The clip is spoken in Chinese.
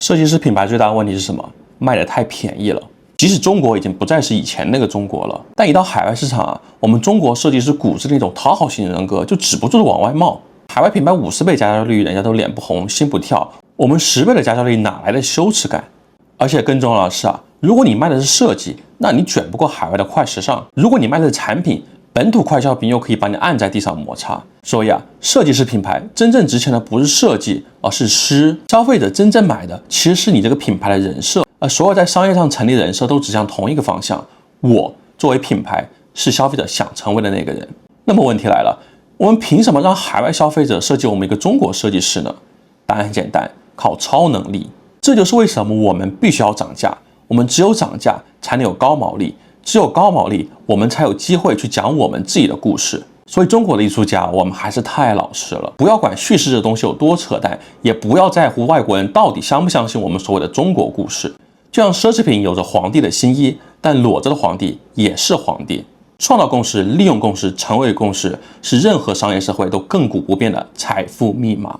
设计师品牌最大的问题是什么？卖得太便宜了。即使中国已经不再是以前那个中国了，但一到海外市场啊，我们中国设计师骨子那种讨好型人格就止不住的往外冒。海外品牌50倍加效率，人家都脸不红心不跳，我们10倍的加效率哪来的羞耻感？而且更重要的是啊，如果你卖的是设计，那你卷不过海外的快时尚；如果你卖的是产品，本土快消品又可以把你按在地上摩擦。所以啊，设计师品牌真正值钱的不是设计，而是诗。消费者真正买的其实是你这个品牌的人设。而所有在商业上成立的人设都指向同一个方向，我作为品牌是消费者想成为的那个人。那么问题来了，我们凭什么让海外消费者设计我们一个中国设计师呢？答案很简单，靠超能力。这就是为什么我们必须要涨价，我们只有涨价才能有高毛利，只有高毛利我们才有机会去讲我们自己的故事。所以中国的艺术家我们还是太老实了，不要管叙事这东西有多扯淡，也不要在乎外国人到底相不相信我们所谓的中国故事。就像奢侈品有着皇帝的新衣，但裸着的皇帝也是皇帝。创造共识、利用共识、成为共识，是任何商业社会都亘古不变的财富密码。